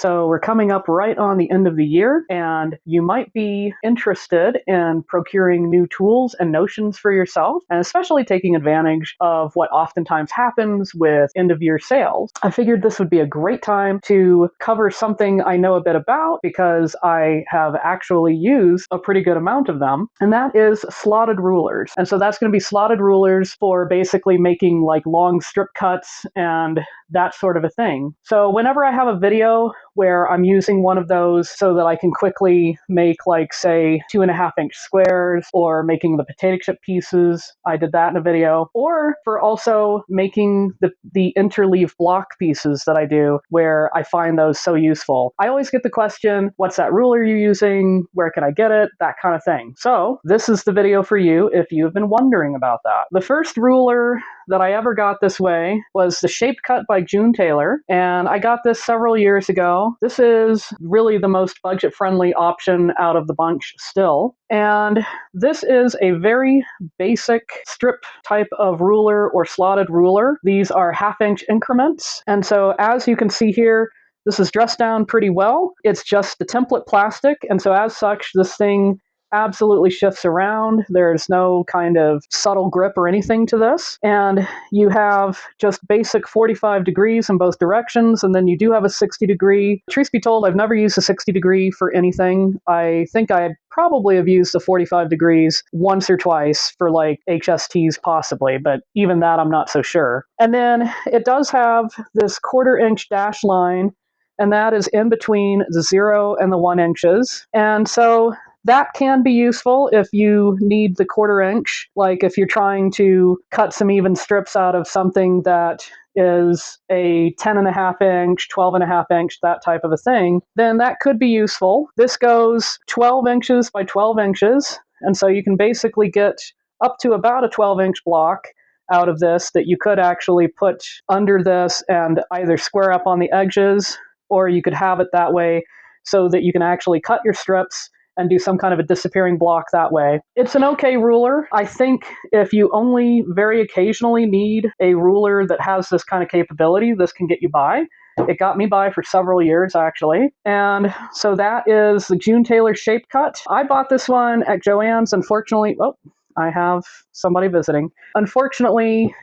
So we're coming up right on the end of the year, and you might be interested in procuring new tools and notions for yourself, and especially taking advantage of what oftentimes happens with end-of-year sales. I figured this would be a great time to cover something I know a bit about because I have actually used a pretty good amount of them, and that is slotted rulers. And so that's going to be slotted rulers for basically making like long strip cuts and that sort of a thing. So whenever I have a video where I'm using one of those so that I can quickly make, like, say 2.5-inch squares, or making the potato chip pieces, I did that in a video, or for also making the interleave block pieces that I do, where I find those so useful. I always get the question, what's that ruler you're using? Where can I get it? That kind of thing. So this is the video for you if you've been wondering about that. The first ruler that I ever got this way was the Shape Cut by Tailor, and I got this several years ago. This is really the most budget-friendly option out of the bunch still, and this is a very basic strip type of ruler or slotted ruler. These are 1/2-inch increments, and so as you can see here, this is dressed down pretty well. It's just the template plastic, and so as such, this thing absolutely shifts around. There's no kind of subtle grip or anything to this. And you have just basic 45 degrees in both directions, and then you do have a 60-degree. Truth be told, I've never used a 60-degree for anything. I think I probably have used the 45 degrees once or twice for like HSTs possibly, but even that I'm not so sure. And then it does have this 1/4-inch dash line, and that is in between the 0 and the 1 inches. And so that can be useful if you need the 1/4-inch, like if you're trying to cut some even strips out of something that is a 10.5-inch, 12.5-inch, that type of a thing, then that could be useful. This goes 12 inches by 12 inches, and so you can basically get up to about a 12-inch block out of this that you could actually put under this and either square up on the edges, or you could have it that way so that you can actually cut your strips and do some kind of a disappearing block that way. It's an okay ruler. I think if you only very occasionally need a ruler that has this kind of capability, this can get you by. It got me by for several years, actually. And so that is the Tailor Shape Cut. I bought this one at Joann's. Unfortunately, oh, I have somebody visiting. Unfortunately,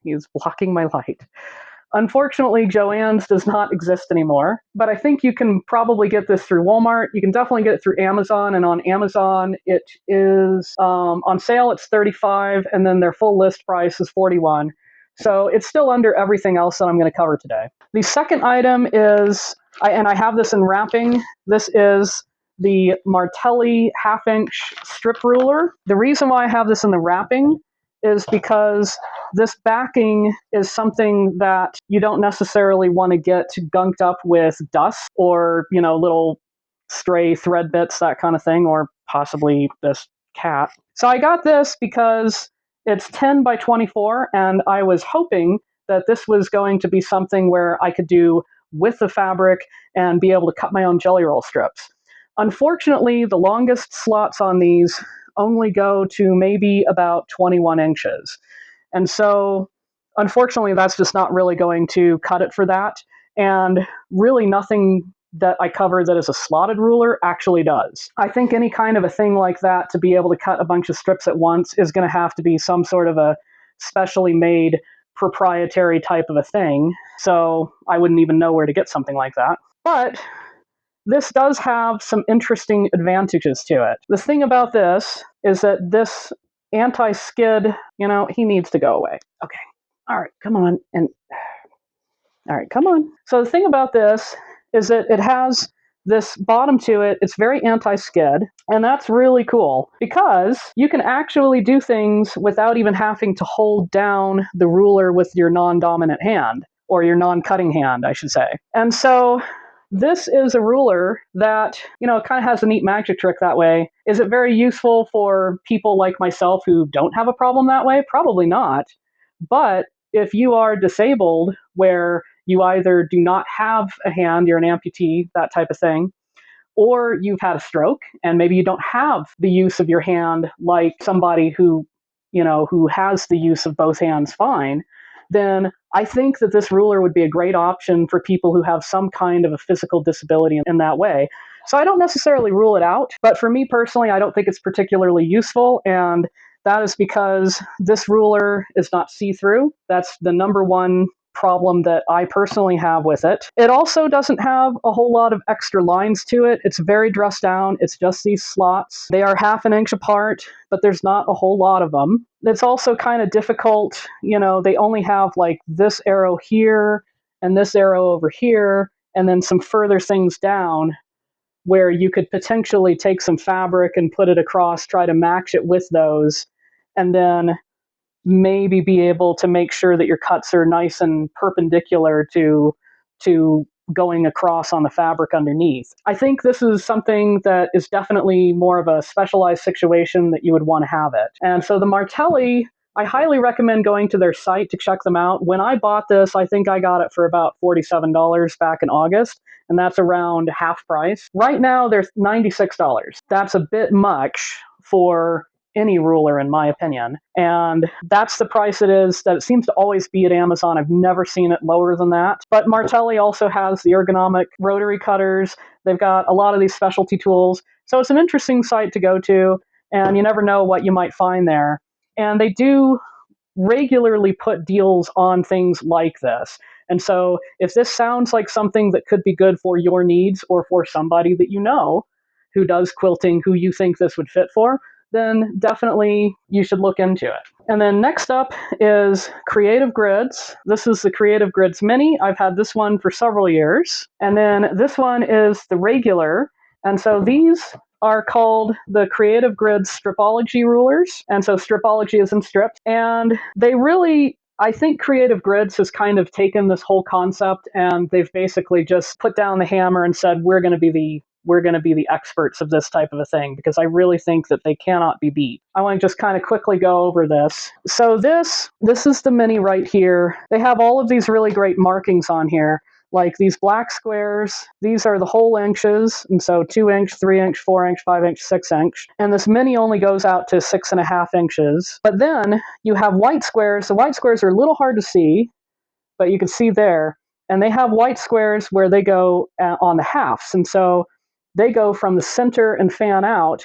he's blocking my light. Unfortunately, Joann's does not exist anymore, but I think you can probably get this through Walmart. You can definitely get it through Amazon, and on Amazon, it is on sale, it's $35, and then their full list price is $41. So it's still under everything else that I'm going to cover today. The second item is, and I have this in wrapping, this is the Martelli 1/2-inch strip ruler. The reason why I have this in the wrapping is because this backing is something that you don't necessarily want to get gunked up with dust or, little stray thread bits, that kind of thing, or possibly this cat. So I got this because it's 10 by 24, and I was hoping that this was going to be something where I could do with the fabric and be able to cut my own jelly roll strips. Unfortunately, the longest slots on these only go to maybe about 21 inches. And so, unfortunately, that's just not really going to cut it for that. And really nothing that I cover that is a slotted ruler actually does. I think any kind of a thing like that, to be able to cut a bunch of strips at once, is going to have to be some sort of a specially made proprietary type of a thing. So I wouldn't even know where to get something like that. But this does have some interesting advantages to it. The thing about this is that this anti-skid, he needs to go away. Okay. All right, come on. All right, come on. So the thing about this is that it has this bottom to it. It's very anti-skid, and that's really cool because you can actually do things without even having to hold down the ruler with your non-dominant hand, or your non-cutting hand, I should say. And so this is a ruler that, kind of has a neat magic trick that way. Is it very useful for people like myself who don't have a problem that way? Probably not. But if you are disabled, where you either do not have a hand, you're an amputee, that type of thing, or you've had a stroke and maybe you don't have the use of your hand like somebody who has the use of both hands fine, then I think that this ruler would be a great option for people who have some kind of a physical disability in that way. So I don't necessarily rule it out, but for me personally, I don't think it's particularly useful, and that is because this ruler is not see-through. That's the number one problem that I personally have with it. It also doesn't have a whole lot of extra lines to it. It's very dressed down. It's just these slots. They are 1/2 inch apart, but there's not a whole lot of them. It's also kind of difficult. They only have like this arrow here and this arrow over here, and then some further things down where you could potentially take some fabric and put it across, try to match it with those, and then maybe be able to make sure that your cuts are nice and perpendicular to going across on the fabric underneath. I think this is something that is definitely more of a specialized situation that you would want to have it. And so the Martelli, I highly recommend going to their site to check them out. When I bought this, I think I got it for about $47 back in August, and that's around half price. Right now, they're $96. That's a bit much for any ruler, in my opinion. And that's the price it is. That it seems to always be at Amazon. I've never seen it lower than that. But Martelli also has the ergonomic rotary cutters. They've got a lot of these specialty tools. So it's an interesting site to go to, and you never know what you might find there. And they do regularly put deals on things like this. And so if this sounds like something that could be good for your needs or for somebody that you know who does quilting, who you think this would fit for, then definitely you should look into it. And then next up is Creative Grids. This is the Creative Grids Mini. I've had this one for several years. And then this one is the Regular. And so these are called the Creative Grids Stripology rulers. And so Stripology is in strips. And they really, I think Creative Grids has kind of taken this whole concept and they've basically just put down the hammer and said, we're going to be the experts of this type of a thing, because I really think that they cannot be beat. I want to just kind of quickly go over this. So this is the Mini right here. They have all of these really great markings on here, like these black squares. These are the whole inches, and so 2 inch, 3 inch, 4 inch, 5 inch, 6 inch. And this Mini only goes out to 6.5 inches. But then you have white squares. The white squares are a little hard to see, but you can see there. And they have white squares where they go on the halves. And so they go from the center and fan out,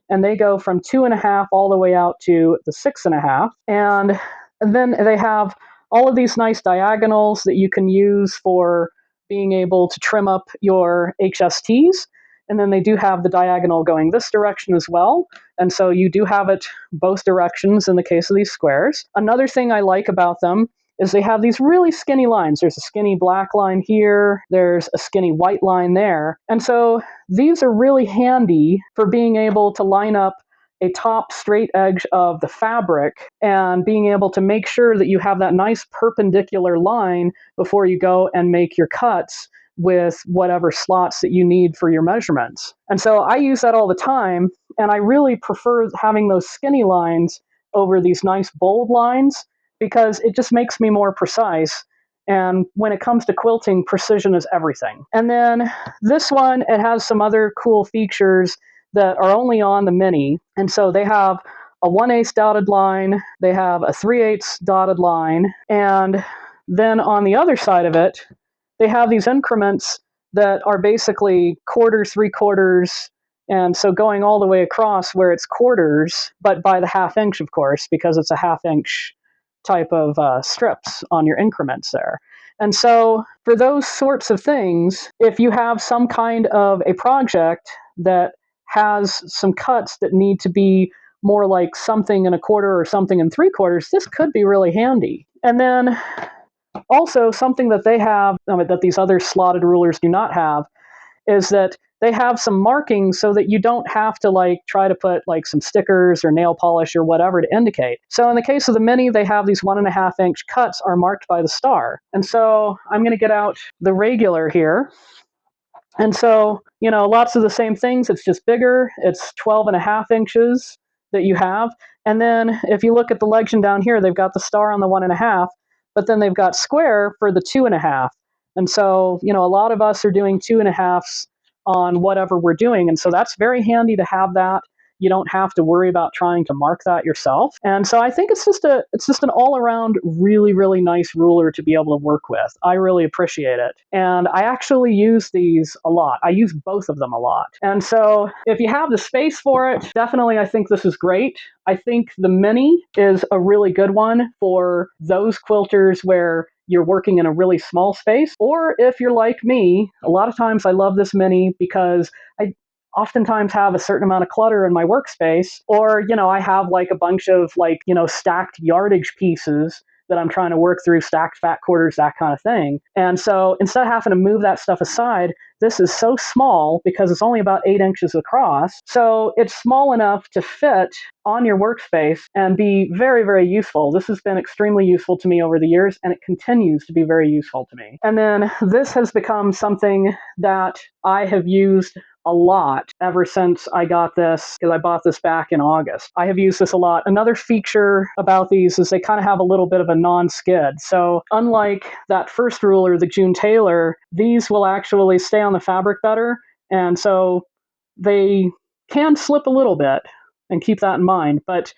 and they go from 2.5 all the way out to the 6.5. And then they have all of these nice diagonals that you can use for being able to trim up your HSTs. And then they do have the diagonal going this direction as well. And so you do have it both directions in the case of these squares. Another thing I like about them is they have these really skinny lines. There's a skinny black line here. There's a skinny white line there. And so these are really handy for being able to line up a top straight edge of the fabric and being able to make sure that you have that nice perpendicular line before you go and make your cuts with whatever slots that you need for your measurements. And so I use that all the time, and I really prefer having those skinny lines over these nice bold lines, because it just makes me more precise. And when it comes to quilting, precision is everything. And then this one, it has some other cool features that are only on the Mini. And so they have a 1/8 dotted line, they have a 3/8 dotted line, and then on the other side of it, they have these increments that are basically quarters, 3/4, and so going all the way across where it's quarters, but by the 1/2 inch, of course, because it's a 1/2 inch type of strips on your increments there. And so for those sorts of things, if you have some kind of a project that has some cuts that need to be more like 1.25 or 3/4, this could be really handy. And then also something that they have that these other slotted rulers do not have is that they have some markings so that you don't have to try to put some stickers or nail polish or whatever to indicate. So in the case of the Mini, they have these 1.5 inch cuts are marked by the star. And so I'm going to get out the Regular here. And so, lots of the same things. It's just bigger. It's 12.5 inches that you have. And then if you look at the legend down here, they've got the star on the 1.5, but then they've got square for the 2.5. And so, a lot of us are doing 2.5s on whatever we're doing. And so that's very handy to have that. you don't have to worry about trying to mark that yourself. And so I think it's just an all-around really, really nice ruler to be able to work with. I really appreciate it. And I actually use these a lot. I use both of them a lot. And so if you have the space for it, definitely I think this is great. I think the Mini is a really good one for those quilters where you're working in a really small space. Or if you're like me, a lot of times I love this Mini because I oftentimes have a certain amount of clutter in my workspace, or, I have like a bunch of stacked yardage pieces that I'm trying to work through, stacked fat quarters, that kind of thing. And so instead of having to move that stuff aside, this is so small because it's only about 8 inches across. So it's small enough to fit on your workspace and be very, very useful. This has been extremely useful to me over the years, and it continues to be very useful to me. And then this has become something that I have used a lot ever since I got this, because I bought this back in August. I have used this a lot. Another feature about these is they kind of have a little bit of a non-skid. So unlike that first ruler, the June Tailor, these will actually stay on the fabric better. And so they can slip a little bit, and keep that in mind, but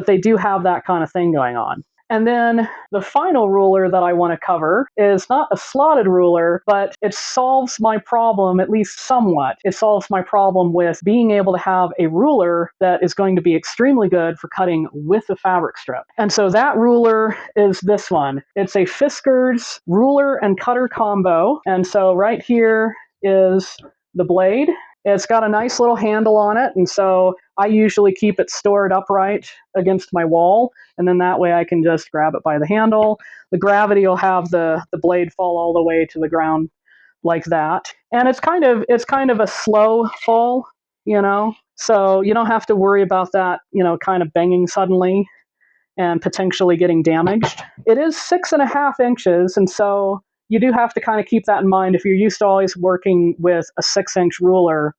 they do have that kind of thing going on. And then the final ruler that I want to cover is not a slotted ruler, but it solves my problem, at least somewhat. It solves my problem with being able to have a ruler that is going to be extremely good for cutting with a fabric strip. And so that ruler is this one. It's a Fiskars ruler and cutter combo. And so right here is the blade. It's got a nice little handle on it, and so I usually keep it stored upright against my wall, and then that way I can just grab it by the handle. The gravity will have the blade fall all the way to the ground like that. And it's kind of a slow fall, so you don't have to worry about that, kind of banging suddenly and potentially getting damaged. It is 6.5 inches, and so you do have to kind of keep that in mind. If you're used to always working with a 6-inch ruler,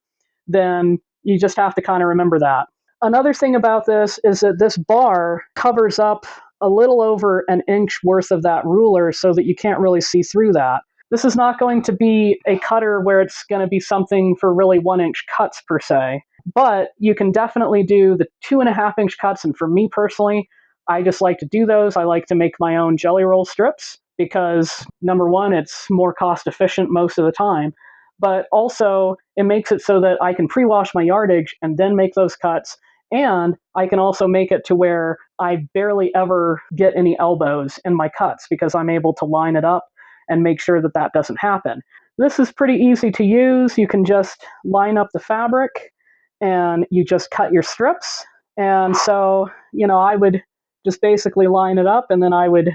then you just have to kind of remember that. Another thing about this is that this bar covers up a little over an inch worth of that ruler so that you can't really see through that. This is not going to be a cutter where it's going to be something for really 1-inch cuts per se, but you can definitely do the 2.5-inch cuts. And for me personally, I just like to do those. I like to make my own jelly roll strips because, number one, it's more cost efficient most of the time, but also it makes it so that I can pre-wash my yardage and then make those cuts. And I can also make it to where I barely ever get any elbows in my cuts because I'm able to line it up and make sure that that doesn't happen. This is pretty easy to use. You can just line up the fabric and you just cut your strips. And so, I would just basically line it up, and then I would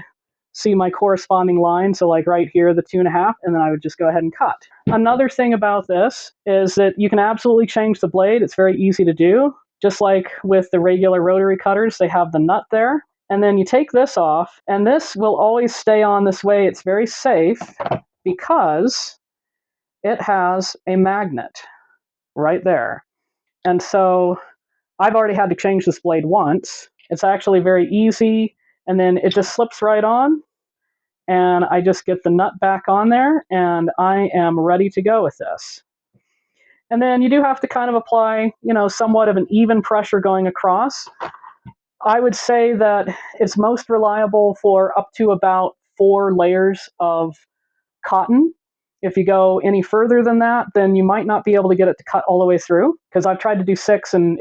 see my corresponding line. So like right here, the 2.5, and then I would just go ahead and cut. Another thing about this is that you can absolutely change the blade. It's very easy to do. Just like with the regular rotary cutters, they have the nut there. And then you take this off, and this will always stay on this way. It's very safe because it has a magnet right there. And so I've already had to change this blade once. It's actually very easy, and then it just slips right on, and I just get the nut back on there, and I am ready to go with this. And then you do have to kind of apply, somewhat of an even pressure going across. I would say that it's most reliable for up to about 4 layers of cotton. If you go any further than that, then you might not be able to get it to cut all the way through, because I've tried to do 6 and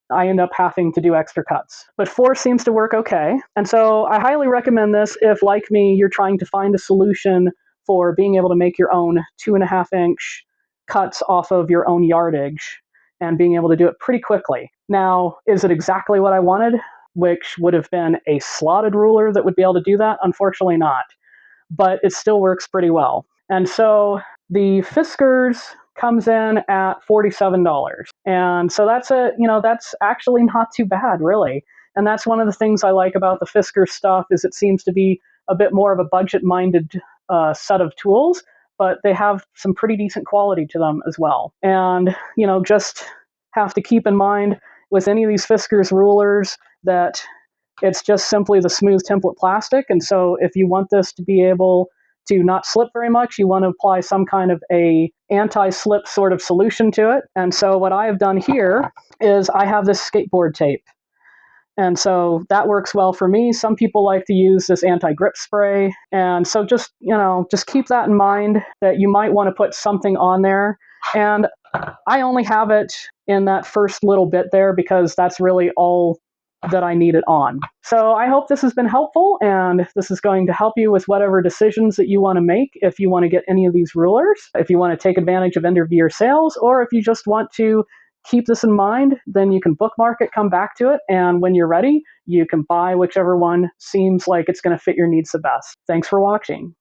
I end up having to do extra cuts. But 4 seems to work okay. And so I highly recommend this if, like me, you're trying to find a solution for being able to make your own 2.5-inch cuts off of your own yardage and being able to do it pretty quickly. Now, is it exactly what I wanted, which would have been a slotted ruler that would be able to do that? Unfortunately not. But it still works pretty well. And so the Fiskars comes in at $47. And so that's actually not too bad, really. And that's one of the things I like about the Fiskars stuff, is it seems to be a bit more of a budget-minded set of tools, but they have some pretty decent quality to them as well. And, just have to keep in mind with any of these Fiskars rulers that it's just simply the smooth template plastic. And so if you want this to be able to not slip very much, you want to apply some kind of a anti-slip sort of solution to it. And so what I have done here is I have this skateboard tape. And so that works well for me. Some people like to use this anti-grip spray. And so just, just keep that in mind that you might want to put something on there. And I only have it in that first little bit there because that's really all that I need it on. So I hope this has been helpful, and this is going to help you with whatever decisions that you want to make if you want to get any of these rulers, if you want to take advantage of end of year sales, or if you just want to keep this in mind, then you can bookmark it, come back to it, and when you're ready, you can buy whichever one seems like it's going to fit your needs the best. Thanks for watching.